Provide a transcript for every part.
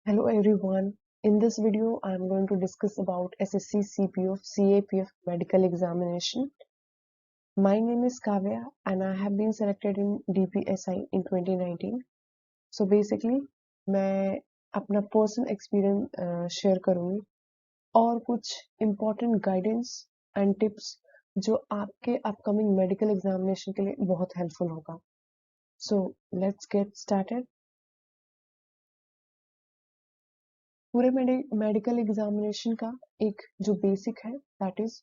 Hello everyone. In this video, I am going to discuss about SSC CPF CAPF medical examination. My name is Kavya and I have been selected in DPSI in 2019. So basically, मैं अपना personal experience share करूंगी और कुछ important guidance and tips जो आपके upcoming medical examination के लिए बहुत हेल्पफुल होगा. So let's get started. पूरे मेडिकल एग्जामिनेशन का एक जो बेसिक है that is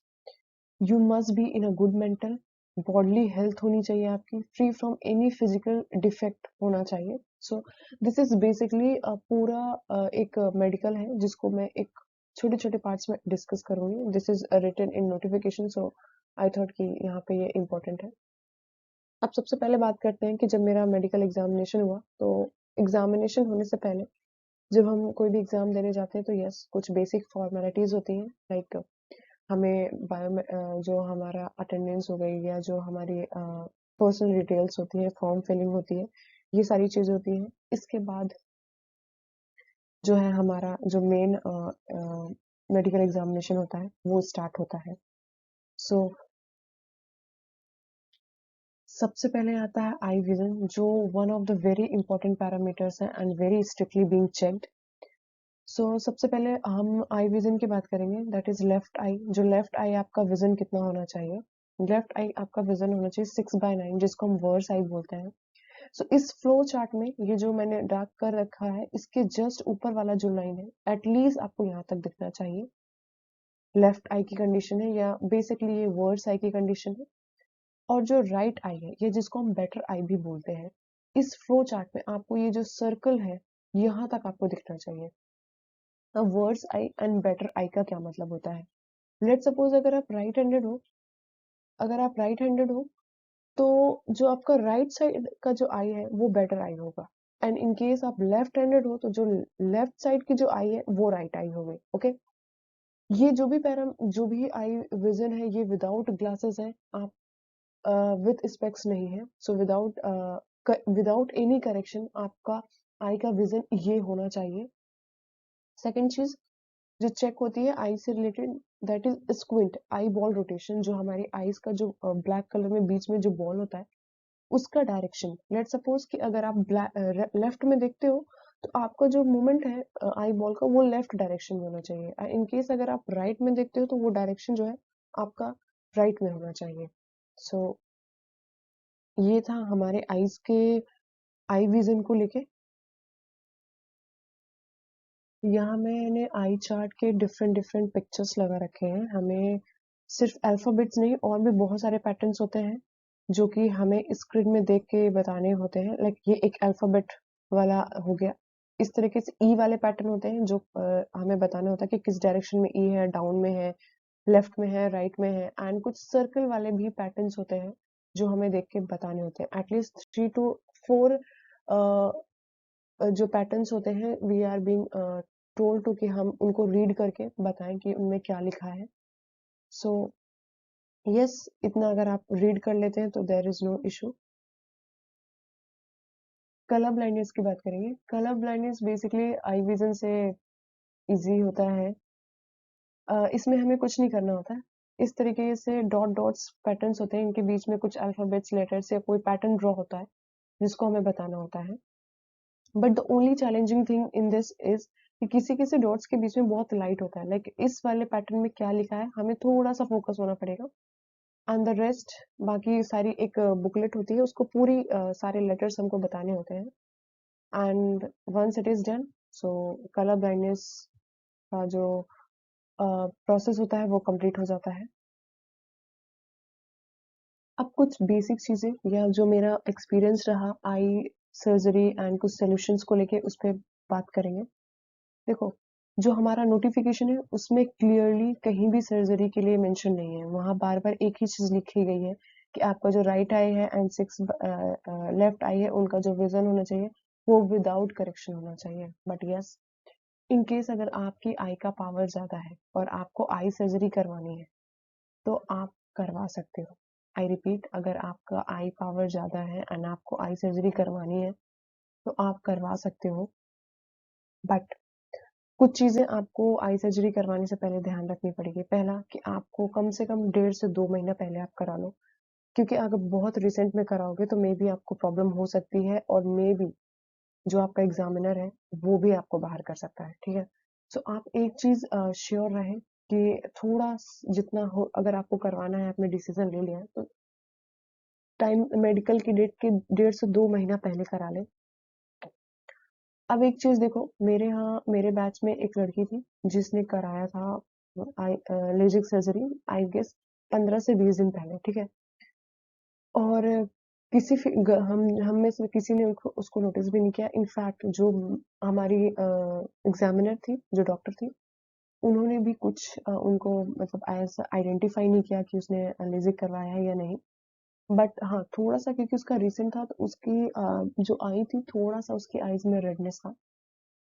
you must be in a good mental. Bodily health होनी चाहिए आपकी, free from any physical defect होना चाहिए. सो दिस इज बेसिकली पूरा एक मेडिकल है जिसको मैं एक छोटे छोटे पार्ट्स में डिस्कस करूंगी. This is written in notification, so I thought कि यहाँ पे ये इम्पोर्टेंट है. अब सबसे पहले बात करते हैं कि जब मेरा मेडिकल एग्जामिनेशन हुआ तो एग्जामिनेशन होने से पहले जब हम कोई भी एग्जाम देने जाते हैं तो यस कुछ बेसिक फॉर्मेलिटीज होती हैं. लाइक हमें जो हमारा अटेंडेंस हो गई या जो हमारी पर्सनल डिटेल्स होती है, फॉर्म फिलिंग होती है, ये सारी चीजें होती हैं. इसके बाद जो है हमारा जो मेन मेडिकल एग्जामिनेशन होता है वो स्टार्ट होता है. सो सबसे पहले आता है आई विजन, जो one of the very important parameters है and very strictly being checked. So सबसे पहले हम आई विजन की बात करेंगे, दैट इज लेफ्ट आई. जो लेफ्ट आई आपका विजन कितना होना चाहिए? लेफ्ट आई आपका विजन होना चाहिए 6/9, जिसको हम वर्स आई बोलते हैं. सो इस फ्लो चार्ट में ये जो मैंने डार्क कर रखा है इसके जस्ट ऊपर वाला जो लाइन है एटलीस्ट आपको यहाँ तक दिखना चाहिए. लेफ्ट आई की कंडीशन है या बेसिकली ये वर्स आई की कंडीशन है. और जो राइट आई है ये जिसको हम बेटर आई भी बोलते हैं, इस फ्लो चार्ट में आपको ये जो सर्कल है यहाँ तक आपको दिखना चाहिए. अब words I and better I का क्या मतलब होता है? लेट सपोज अगर आप राइट हैंडेड हो तो जो आपका राइट साइड का जो आई है वो बेटर आई होगा. एंड इन केस आप लेफ्ट हैंडेड हो तो जो लेफ्ट साइड की जो आई है वो राइट आई होगी. ओके, ये जो भी आई विजन है ये विदाउट ग्लासेस है. आप विथ स्पेक्स नहीं है. सो विदाउट एनी करेक्शन आपका आई का विजन ये होना चाहिए. सेकेंड चीज जो चेक होती है आई से related, that is squint eye ball rotation. जो हमारी आईज का जो ब्लैक कलर में बीच में जो बॉल होता है उसका डायरेक्शन. लेट सपोज कि अगर आप लेफ्ट में देखते हो तो आपका जो मूवमेंट है आई बॉल का वो लेफ्ट डायरेक्शन में होना चाहिए. इन केस अगर आप राइट में देखते हो तो वो डायरेक्शन जो है आपका राइट में होना चाहिए. सो ये था हमारे आईज के आई विजन को लेके. यहाँ मैंने आई चार्ट के डिफरेंट डिफरेंट पिक्चर्स लगा रखे हैं. हमें सिर्फ अल्फाबेट्स नहीं और भी बहुत सारे पैटर्न्स होते हैं जो कि हमें स्क्रीन में देख के बताने होते हैं. लाइक ये एक अल्फाबेट वाला हो गया. इस तरीके से ई वाले पैटर्न होते हैं जो हमें बताना होता है कि किस डायरेक्शन में ई है, डाउन में है, लेफ्ट में है, राइट में है. एंड कुछ सर्कल वाले भी पैटर्न्स होते हैं जो हमें देख के बताने होते हैं. एटलीस्ट 3 to 4 जो पैटर्न्स होते हैं we are being told to कि हम उनको रीड करके बताएं कि उनमें क्या लिखा है. सो यस, इतना अगर आप रीड कर लेते हैं तो there is no issue. Colour blindness की बात करेंगे. Colour blindness basically eye vision से इजी होता है. इसमें हमें कुछ नहीं करना होता है. इस तरीके से डॉट डॉट्स पैटर्न्स होते हैं, इनके बीच में कुछ अल्फाबेट्स लेटर्स या कोई पैटर्न ड्रॉ होता है जिसको हमें बताना होता है. But the only challenging thing in this is कि किसी किसी डॉट्स के बीच में बहुत लाइट होता है. लाइक इस वाले पैटर्न में क्या लिखा है हमें थोड़ा सा फोकस होना पड़ेगा. एंड द रेस्ट बाकी सारी एक बुकलेट होती है उसको पूरी सारे लेटर्स हमको बताने होते हैं. And once it is done so colour blindness का जो प्रोसेस होता है वो कंप्लीट हो जाता है. अब कुछ बेसिक चीजें या जो मेरा एक्सपीरियंस रहा आई सर्जरी एंड कुछ सोल्यूशंस को लेके उस पर बात करेंगे. देखो, जो हमारा नोटिफिकेशन है उसमें क्लियरली कहीं भी सर्जरी के लिए मेंशन नहीं है. वहां बार बार एक ही चीज लिखी गई है कि आपका जो राइट आई है एंड 6 लेफ्ट आई है उनका जो विजन होना चाहिए वो विदाउट करेक्शन होना चाहिए. बट यस, इन केस अगर आपकी आई का पावर ज्यादा है और आपको आई सर्जरी करवानी है तो आप करवा सकते हो. आई रिपीट, अगर आपका आई पावर ज्यादा है एंड आपको आई सर्जरी करवानी है तो आप करवा सकते हो. बट कुछ चीजें आपको आई सर्जरी करवाने से पहले ध्यान रखनी पड़ेगी। पहला कि आपको कम से कम 1.5 से 2 महीना पहले आप करा लो, क्योंकि अगर बहुत रिसेंट में कराओगे तो मे बी आपको प्रॉब्लम हो सकती है और मे बी जो आपका एग्जामिनर है वो भी आपको बाहर कर सकता है, ठीक है। सो आप एक चीज श्योर रहे कि थोड़ा जितना हो, अगर आपको करवाना है, आपने डिसीजन ले लिया है तो टाइम मेडिकल की डेट के 1.5 से 2 महीना पहले करा ले। अब एक चीज देखो, मेरे यहाँ मेरे बैच में एक लड़की थी जिसने कराया था आई लेजिक सर्जरी, आई गेस 15 से 20 दिन पहले, ठीक है। और हम में से किसी ने उसको नोटिस भी नहीं किया। इनफैक्ट जो हमारी एग्जामिनर थी, जो डॉक्टर थी, उन्होंने भी कुछ उनको मतलब ऐसा आइडेंटिफाई नहीं किया कि उसने लेजिक करवाया है या नहीं। बट हाँ, थोड़ा सा क्योंकि उसका रिसेंट था तो उसकी जो आई थी, थोड़ा सा उसकी आईज में रेडनेस था।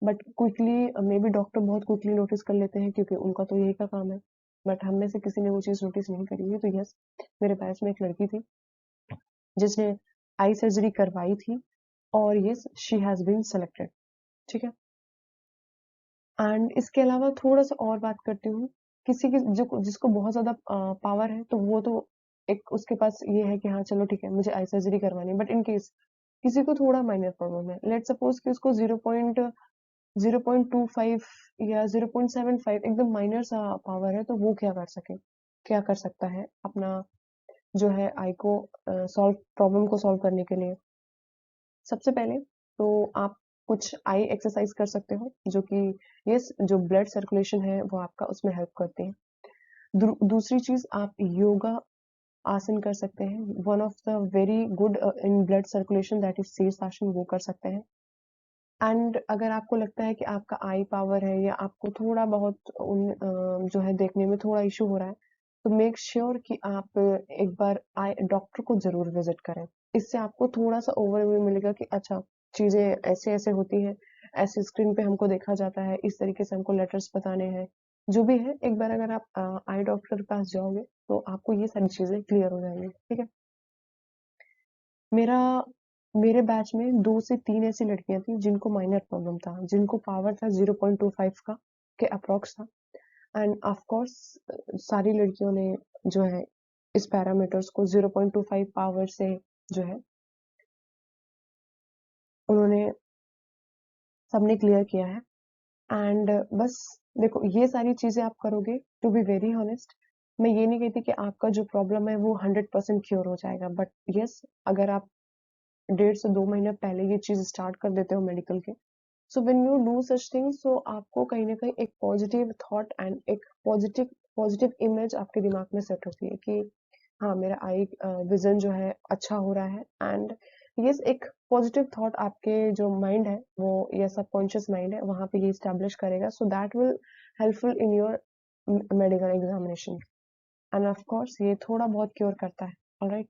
But quickly may be doctor बहुत क्विकली नोटिस कर लेते हैं क्योंकि उनका तो यही का काम है। बट हम में से किसी ने वो चीज़ नोटिस नहीं करी है। तो यस, मेरे बैच में एक लड़की थी जिसने आई सर्जरी करवाई थी और yes, she has been selected, ठीक है। एंड इसके अलावा थोड़ा सा और बात करती हूँ, किसी की जो जिसको बहुत ज्यादा पावर है तो वो तो एक उसके पास ये है कि हाँ चलो ठीक है मुझे आई सर्जरी करवानी है। बट इन केस किसी को थोड़ा माइनर प्रॉब्लम है, लेट सपोज कि उसको 0.25 या 0.75 एकदम माइनर सा पावर है, तो वो क्या कर सकता है अपना जो है आई को सॉल्व प्रॉब्लम को सॉल्व करने के लिए। सबसे पहले तो आप कुछ आई एक्सरसाइज कर सकते हो जो कि यस, जो ब्लड सर्कुलेशन है वो आपका उसमें हेल्प करते हैं। दूसरी चीज, आप योगा आसन कर सकते हैं। One of the very good in blood circulation that is शीर्ष आसन, वो कर सकते हैं। एंड अगर आपको लगता है कि आपका आई पावर है या आपको थोड़ा बहुत जो है देखने में थोड़ा इशू हो रहा है, तो मेक श्योर कि आप एक बार आई डॉक्टर को जरूर विजिट करें। इससे आपको थोड़ा सा ओवरव्यू मिलेगा कि अच्छा, चीजें ऐसे ऐसे होती हैं, ऐसे स्क्रीन पे हमको देखा जाता है, इस तरीके से हमको लेटर्स बताने हैं। जो भी है, एक बार अगर आप आई डॉक्टर के पास जाओगे तो आपको ये सारी चीजें क्लियर हो जाएंगी, ठीक है। मेरा मेरे बैच में 2 से 3 ऐसी लड़कियां थी जिनको माइनर प्रॉब्लम था, जिनको पावर था 0.25 का के अप्रॉक्स था। एंड ऑफ कोर्स सारी लड़कियों ने जो है इस पैरामीटर्स को 0.25 पावर से जो है उन्होंने सबने क्लियर किया है। एंड बस देखो, ये सारी चीजें आप करोगे, टू बी वेरी ऑनेस्ट, मैं ये नहीं कहती कि आपका जो प्रॉब्लम है वो 100% क्योर हो जाएगा। बट यस, अगर आप 1.5 से 2 महीने पहले ये चीज स्टार्ट कर देते हो मेडिकल के, so when you do such things, so आपको कहीं ना कहीं एक पॉजिटिव थॉट एंड एक पॉजिटिव पॉजिटिव इमेज आपके दिमाग में सेट होती है कि हाँ, मेरा आई विजन जो है अच्छा हो रहा है। एंड यस, एक पॉजिटिव थॉट आपके जो माइंड है वो या सबकॉन्शियस माइंड है वहां पे ये स्टैब्लिश करेगा, so that will helpful in your medical examination. End of course ये थोड़ा बहुत क्योर करता है। Alright,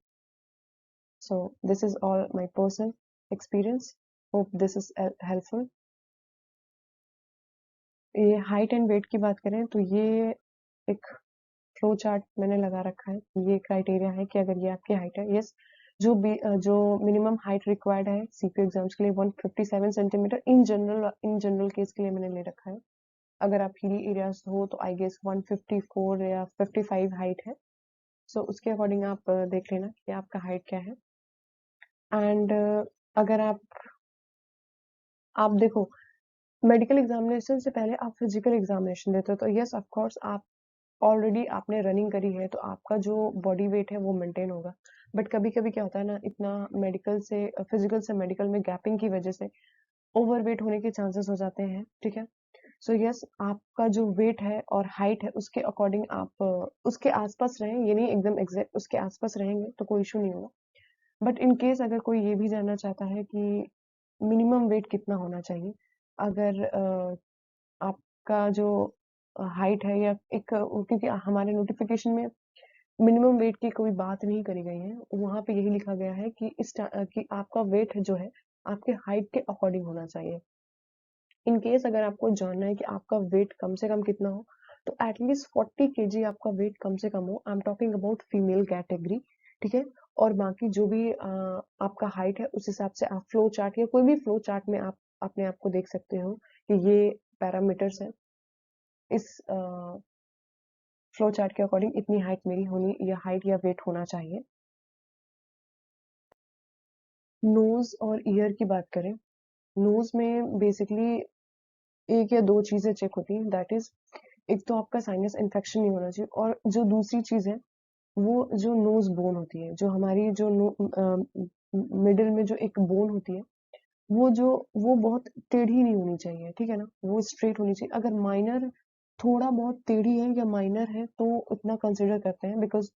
so this is all my personal experience, hope this is helpful. ये हाइट एंड वेट की बात करें तो ये एक फ्लो चार्ट मैंने लगा रखा है। ये क्राइटेरिया है कि अगर ये आपकी हाइट है, यस, जो मिनिमम हाइट रिक्वायर्ड है सीपीयू एग्जाम्स के लिए 157 सेंटीमीटर इन जनरल केस के लिए मैंने ले रखा है। अगर आप हिली एरियाज हो तो आई गेस 154 या 55 हाइट है। सो उसके अकॉर्डिंग आप देख लेना कि आपका हाइट क्या है। एंड अगर आप देखो, मेडिकल एग्जामिनेशन से पहले आप फिजिकल एग्जामिनेशन देते हो तो यस ऑफ कोर्स आप ऑलरेडी आपने रनिंग करी है तो आपका जो बॉडी वेट है वो मेंटेन होगा। बट कभी कभी क्या होता है ना, इतना मेडिकल से फिजिकल से मेडिकल में गैपिंग की वजह से ओवरवेट होने के चांसेस हो जाते हैं, ठीक है। सो यस, आपका जो वेट है और हाइट है उसके अकॉर्डिंग आप उसके आसपास रहें, ये नहीं एकदम एग्जैक्ट उसके आसपास रहेंगे तो कोई इशू नहीं होगा। बट इन केस अगर कोई ये भी जानना चाहता है कि मिनिमम वेट कितना होना चाहिए, अगर आपका जो हाइट है या एक, क्योंकि हमारे नोटिफिकेशन में मिनिमम वेट की कोई बात नहीं करी गई है, वहां पे यही लिखा गया है कि कि आपका वेट जो है आपके हाइट के अकॉर्डिंग होना चाहिए। इन केस अगर आपको जानना है कि आपका वेट कम से कम कितना हो, तो एटलीस्ट 40 kg आपका वेट कम से कम हो। I am talking about female category, ठीक है। और बाकी जो भी आपका हाइट है उस हिसाब से आप फ्लो चार्ट या कोई भी फ्लो चार्ट में आप अपने आप को देख सकते हो कि ये पैरामीटर्स हैं। इस फ्लो चार्ट के अकॉर्डिंग इतनी हाइट मेरी होनी या हाइट या वेट होना चाहिए। नोज और ईयर की बात करें, नोज में बेसिकली एक या दो चीजें चेक होती हैं, दैट इज एक तो आपका साइनस इन्फेक्शन नहीं होना चाहिए, और जो दूसरी चीज है वो जो नोज बोन होती है, जो हमारी जो मिडिल में जो एक बोन होती है, वो बहुत टेढ़ी नहीं होनी चाहिए, ठीक है ना, वो स्ट्रेट होनी चाहिए। अगर माइनर थोड़ा बहुत टेढ़ी है या माइनर है तो उतना कंसिडर करते हैं, बिकॉज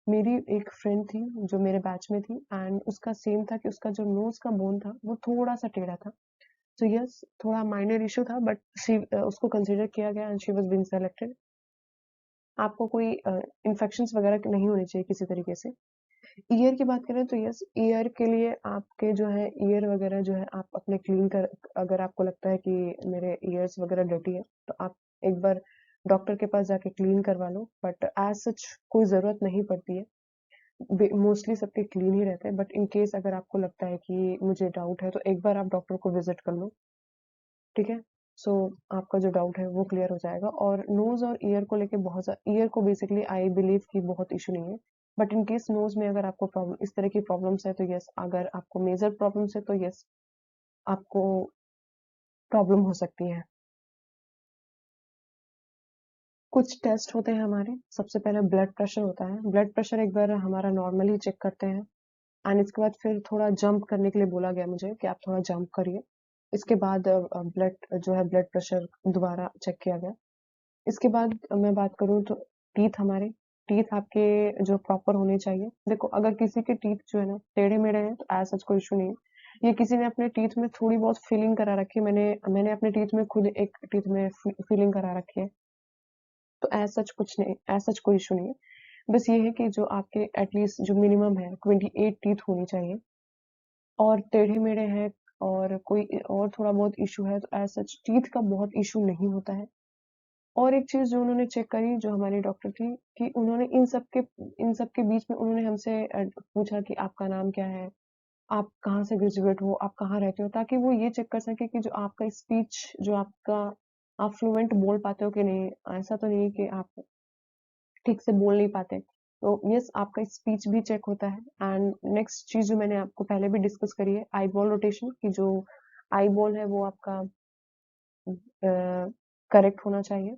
मेरी एक फ्रेंड थी जो मेरे बैच में थी, एंड उसका सेम था कि उसका जो नोज का बोन था वो थोड़ा सा टेढ़ा था। तो यस, थोड़ा माइनर इशू था, बट उसको कंसिडर किया गया and she was being selected. आपको कोई इन्फेक्शंस वगैरह नहीं होने चाहिए किसी तरीके से। ईयर की बात करें तो यस, ईयर के लिए आपके जो है ईयर वगैरह जो है आप अपने क्लीन कर, अगर आपको लगता है कि मेरे ईयर्स वगैरह डर्टी है तो आप एक बार डॉक्टर के पास जाके क्लीन करवा लो, बट एज सच कोई ज़रूरत नहीं पड़ती है, मोस्टली सबके क्लीन ही रहते हैं। बट इन केस अगर आपको लगता है कि मुझे डाउट है तो एक बार आप डॉक्टर को विजिट कर लो, ठीक है। सो आपका जो डाउट है वो क्लियर हो जाएगा। और नोज और ईयर को लेके बहुत ज़्यादा, ईयर को बेसिकली आई बिलीव कि बहुत इशू नहीं है, बट इन केस नोज में अगर आपको प्रॉब्लम, इस तरह की प्रॉब्लम्स है तो यस, अगर आपको मेजर प्रॉब्लम्स है तो यस, आपको प्रॉब्लम हो सकती है। कुछ टेस्ट होते हैं हमारे, सबसे पहले ब्लड प्रेशर होता है। ब्लड प्रेशर एक बार हमारा नॉर्मली चेक करते हैं, एंड इसके बाद फिर थोड़ा जंप करने के लिए बोला गया मुझे कि आप थोड़ा जंप करिए। इसके बाद ब्लड जो है ब्लड प्रेशर दोबारा चेक किया गया। इसके बाद मैं बात करूँ तो टीथ, हमारे टीथ आपके जो प्रॉपर होने चाहिए। देखो, अगर किसी के टीथ जो है ना टेढ़े मेढ़े हैं तो ऐसा कोई इशू नहीं है। ये किसी ने अपने टीथ में थोड़ी बहुत फिलिंग करा रखी है, मैंने मैंने अपने टीथ में खुद एक टीथ में फिलिंग करा रखी है, तो ऐसा कुछ नहीं, ऐसा कोई इशू नहीं है। बस ये है कि जो आपके एटलीस्ट जो मिनिमम है 28 टीथ होनी चाहिए, और टेढ़े मेढ़े हैं और कोई और थोड़ा बहुत इशू है तो ऐसा टीथ का बहुत इशू नहीं होता है। और एक चीज़ जो उन्होंने चेक करी, जो हमारी डॉक्टर थी, कि उन्होंने इन सब के बीच में उन्होंने हमसे पूछा कि आपका नाम क्या है? आप कहाँ से ग्रेजुएट हो? आप कहाँ रहते हो? ताकि वो ये चेक कर सके कि जो आपका स्पीच, जो आपका, आप फ्लुएंट बोल पाते हो कि नहीं? ऐसा तो नहीं कि आप ठीक से बोल नहीं पाते। तो यस, आपका स्पीच भी चेक होता है। एंड नेक्स्ट चीज़ जो मैंने आपको पहले भी डिस्कस करी है, आई बॉल रोटेशन, कि जो आई बॉल है वो आपका करेक्ट होना चाहिए।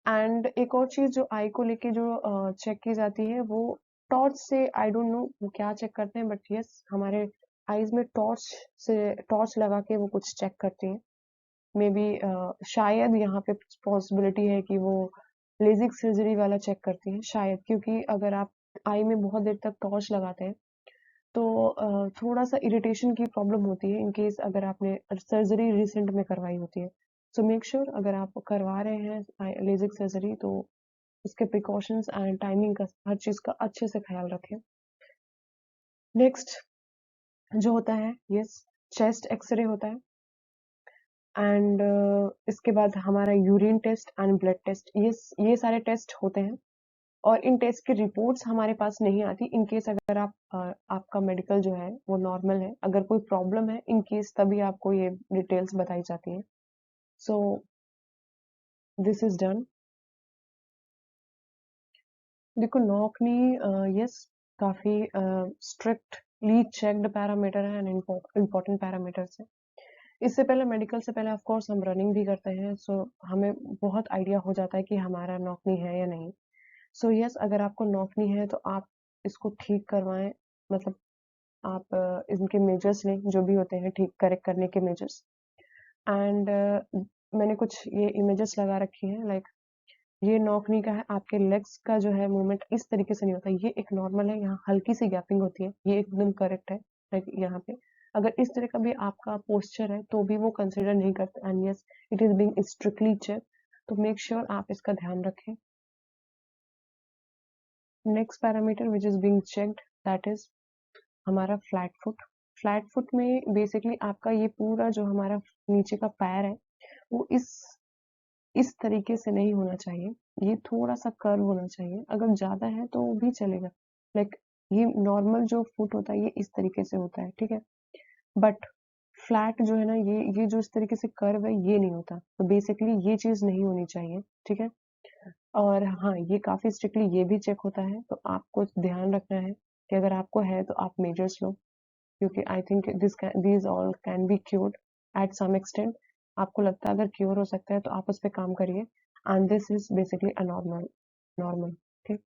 एंड एक और चीज जो आई को लेके जो चेक की जाती है, वो टॉर्च से, आई डोंट नो वो क्या चेक करते हैं, बट यस, हमारे आईज में टॉर्च लगा के वो कुछ चेक करती हैं। मे बी शायद यहाँ पे पॉसिबिलिटी है कि वो लेजिक सर्जरी वाला चेक करती हैं शायद, क्योंकि अगर आप आई में बहुत देर तक टॉर्च लगाते हैं तो थोड़ा सा इरिटेशन की प्रॉब्लम होती है, इन केस अगर आपने सर्जरी रिसेंट में करवाई होती है। सो मेक श्योर अगर आप करवा रहे हैं लेजिक सर्जरी तो उसके प्रिकॉशंस एंड टाइमिंग का, हर चीज का अच्छे से ख्याल रखें। नेक्स्ट जो होता है, यस, चेस्ट एक्सरे होता है। एंड इसके बाद हमारा urine test and blood test, ये सारे टेस्ट होते हैं, और इन टेस्ट की रिपोर्ट्स हमारे पास नहीं आती। इन केस अगर आपका मेडिकल जो है वो नॉर्मल है, अगर कोई प्रॉब्लम है इन केस, तभी आपको ये डिटेल्स बताई जाती हैं। So this is done. देखो, नॉकनी यस, काफी स्ट्रिक्टली चेक्ड पैरामीटर है एंड इम्पोर्टेंट पैरामीटर्स है। इससे पहले, मेडिकल से पहले ऑफ कोर्स हम रनिंग भी करते हैं, सो हमें बहुत आइडिया हो जाता है कि हमारा नॉकनी है या नहीं। सो यस, अगर आपको नॉकनी है तो आप इसको ठीक करवाएं, मतलब आप इनके मेजर्स लें, जो भी होते हैं ठीक करेक्ट करने के मेजर्स। एंड मैंने कुछ ये इमेजेस लगा रखी हैं, लाइक ये नॉकनी का है, आपके लेग्स का जो है मूवमेंट इस तरीके से नहीं होता, ये एक नॉर्मल है, यहाँ हल्की सी गैपिंग होती है, ये एकदम करेक्ट है। लाइक यहाँ पे अगर इस तरह का भी आपका पोस्चर है तो भी वो कंसिडर नहीं करते, and yes, it is being strictly check. तो मेक श्योर आप इसका ध्यान रखें। Next parameter which is being checked, that is हमारा फ्लैट फुट। फ्लैट फुट में बेसिकली आपका ये पूरा जो हमारा नीचे का पैर है वो इस तरीके से नहीं होना चाहिए, ये थोड़ा सा कर्व होना चाहिए। अगर ज्यादा है तो भी चलेगा, लाइक ये नॉर्मल जो फुट होता है ये इस तरीके से होता है, ठीक है। बट फ्लैट जो है ना, ये जो इस तरीके से कर्व है, ये नहीं होता। तो बेसिकली ये चीज़ नहीं होनी चाहिए, ठीक है? और हाँ, ये काफ़ी स्ट्रिक्टली ये भी चेक होता है, तो आपको ध्यान रखना है कि अगर आपको है तो आप मेजर्स लो, क्योंकि I think these all can be cured at some extent. आपको लगता है अगर क्योर हो सकता है तो आप उस पर काम करिए, and this is basically a normal, ठीक।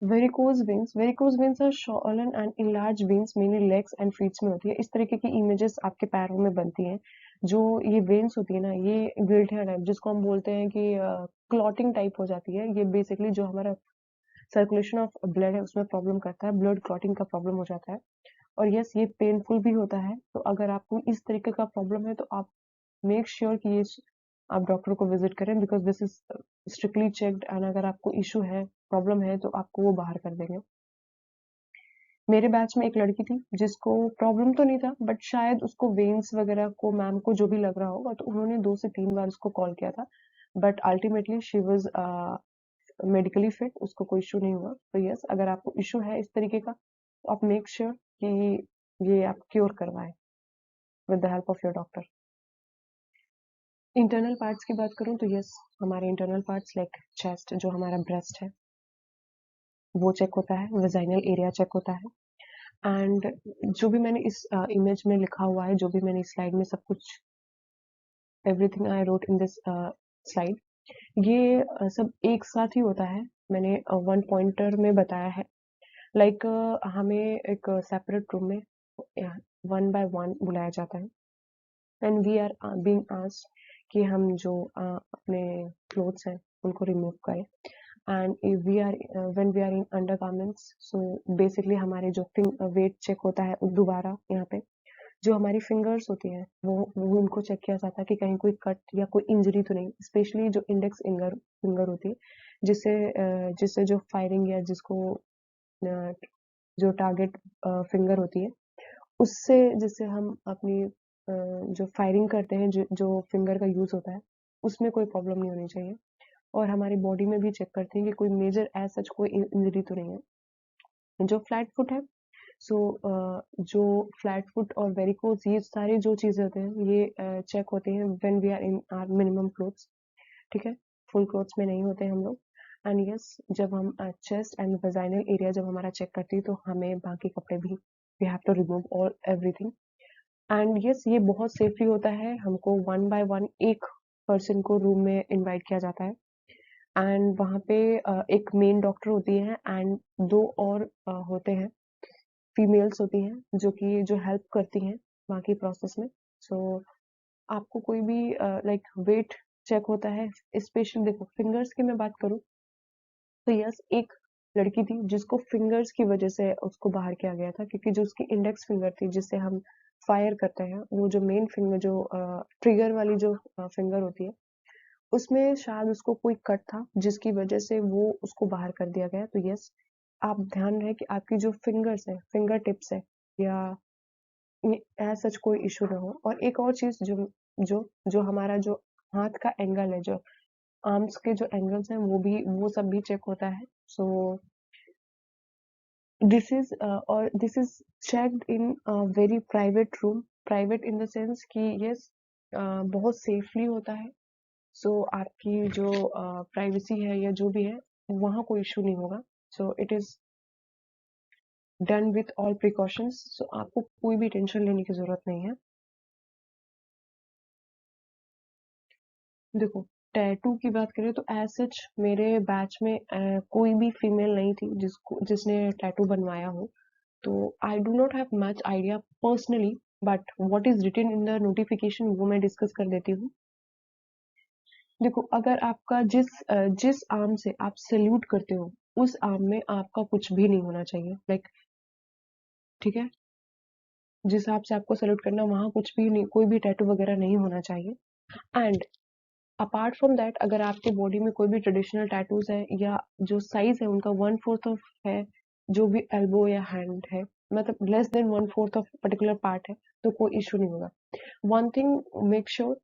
Varicose veins are swollen and enlarged veins mainly legs and feets में होती है। इस तरीके की इमेजेस आपके पैरों में बनती हैं। जो ये वेन्स होती है ना, ये गिल्ठिया टाइप, जिसको हम बोलते हैं कि क्लॉटिंग टाइप हो जाती है। ये बेसिकली जो हमारा सर्कुलेशन ऑफ ब्लड है उसमें प्रॉब्लम करता है, ब्लड क्लॉटिंग का प्रॉब्लम हो जाता है। और यस, ये पेनफुल भी होता है। तो अगर आपको इस तरीके का प्रॉब्लम है तो आप मेक श्योर कि ये आप डॉक्टर को विजिट करें, because this is strictly checked, and अगर आपको इशू है, प्रॉब्लम है, तो आपको वो बाहर कर देंगे। मेरे बैच में एक लड़की थी जिसको प्रॉब्लम तो नहीं था, बट शायद उसको वेन्स वगैरह को, मैम को जो भी लग रहा होगा, तो उन्होंने 2 से 3 बार उसको कॉल किया था, but ultimately she was medically fit, उसको कोई इशू नहीं हुआ। तो यस, अगर आपको इशू है इस तरीके का, तो आप मेक श्योर कि ये आप क्योर करवाएं with the help of your doctor. Internal parts की बात करूं तो यस, हमारे इंटरनल पार्ट्स लाइक चेस्ट, जो हमारा ब्रेस्ट है, वो चेक होता है, वेजाइनल एरिया चेक होता है, एंड जो भी मैंने इस इमेज में लिखा हुआ है, जो भी मैंने इस स्लाइड में सब कुछ, everything I wrote in this slide, ये सब एक साथ ही होता है। मैंने वन पॉइंटर में बताया है, लाइक हमें एक सेपरेट रूम में वन बाय वन बुलाया जाता है, and we are being asked कि हम जो अपने क्लोथ्स हैं उनको रिमूव करें, and we are when we are in undergarments, so basically हमारे जो वेट चेक होता है दोबारा यहाँ पे, जो हमारी फिंगर्स होती हैं वो उनको चेक किया जाता है कि कहीं कोई कट या कोई इंजरी तो नहीं, स्पेशली जो इंडेक्स फिंगर फिंगर होती है, जिससे जो फायरिंग या जिसको जो टारगेट फिंगर होती है, उससे जिससे हम अपनी जो फायरिंग करते हैं, जो फिंगर का यूज होता है, उसमें कोई प्रॉब्लम नहीं होनी चाहिए। और हमारी बॉडी में भी चेक करते हैं कि कोई मेजर एज सच कोई इंजरी तो नहीं है। जो फ्लैट फुट है, सो जो फ्लैट फुट और वेरिकोज, ये सारी जो चीजें होते हैं, ये चेक होते हैं when we are in are minimum clothes, ठीक है? फुल क्लोथ्स में नहीं होते हम लोग। एंड यस, जब हम चेस्ट एंड वेजाइनल एरिया जब हमारा चेक करती है, तो हमें बाकी कपड़े भी, we have to remove all everything. And yes, ये बहुत सेफली होता है। हमको वन बाय वन एक पर्सन को रूम में इनवाइट किया जाता है, एंड वहाँ पे एक मेन डॉक्टर होती है, एंड 2 और होते हैं, फीमेल्स होती हैं, जो कि जो हेल्प करती हैं बाकी प्रोसेस में। सो आपको कोई भी लाइक वेट चेक होता है, स्पेशली देखो फिंगर्स की मैं बात करूँ तो यस, एक लड़की थी जिसको फिंगर्स की वजह से उसको बाहर किया गया था, क्योंकि जो उसकी इंडेक्स फिंगर थी जिससे हम फायर करते हैं, वो जो मेन फिंगर, जो ट्रिगर वाली जो फिंगर होती है, उसमें शायद उसको कोई कट था जिसकी वजह से वो उसको बाहर कर दिया गया। तो यस, आप ध्यान रहे कि आपकी जो फिंगर्स है, फिंगर टिप्स है, या एज सच कोई इशू ना हो। और एक और चीज, जो जो हमारा जो हाथ का एंगल है, जो आर्म्स के जो एंगल्स हैं, वो सब भी चेक होता है। So this is checked in very private room, private in the sense कि यस, बहुत सेफली होता है। सो आपकी जो प्राइवेसी है या जो भी है, वहाँ कोई इशू नहीं होगा। So it is done with all precautions, so आपको कोई भी टेंशन लेने की जरूरत नहीं है। देखो, टैटू की बात करें तो एज सच मेरे बैच में कोई भी फीमेल नहीं थी जिसने टैटू बनवाया हो। तो I do not have much idea personally, but what is written in the notification वो मैं डिस्कस कर देती हूँ। देखो, अगर आपका जिस आर्म से आप सल्यूट करते हो, उस आर्म में आपका कुछ भी नहीं होना चाहिए, लाइक ठीक है, जिस हिसाब से आपको सल्यूट करना, वहां कुछ भी नहीं, कोई भी टैटू वगैरह नहीं होना चाहिए। एंड अपार्ट फ्रॉम दैट, अगर आपके बॉडी में कोई भी ट्रेडिशनल टैटूज है, या जो साइज है उनका 1/4 ऑफ है, जो भी एल्बो या हैंड है, मतलब less than 1/4 of particular part है, तो कोई इशू नहीं होगा। वन थिंग, मेक श्योर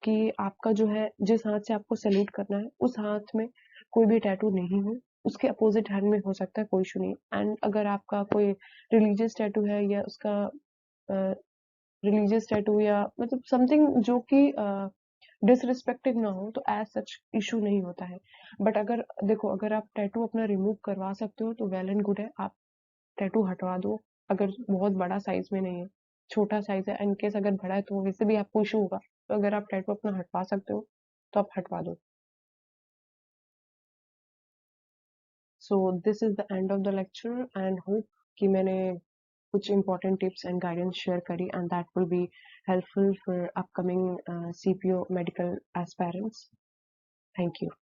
कि आपका जो है, जिस हाथ से आपको सैल्यूट करना है, उस हाथ में कोई भी टैटू नहीं हो। उसके अपोजिट हैंड में हो सकता है, कोई इशू नहीं। एंड अगर आपका कोई रिलीजियस टैटू है, या उसका रिलीजियस टैटू या मतलब समथिंग जो कि डिसरिस्पेक्टिंग ना हो, तो एज सच इशू नहीं होता है। बट अगर देखो, अगर आप टैटू अपना रिमूव करवा सकते हो तो वेल एंड गुड है, आप टैटू हटवा दो। अगर बहुत बड़ा साइज में नहीं है, छोटा साइज है, इनकेस अगर बड़ा है तो वैसे भी आपको इशू होगा, तो अगर आप टैटू अपना हटवा सकते हो तो आप हटवा दो। So this is the end of the lecture and hope कि मैंने कुछ important tips and guidance share करी, and that will be helpful for upcoming CPO medical aspirants. Thank you.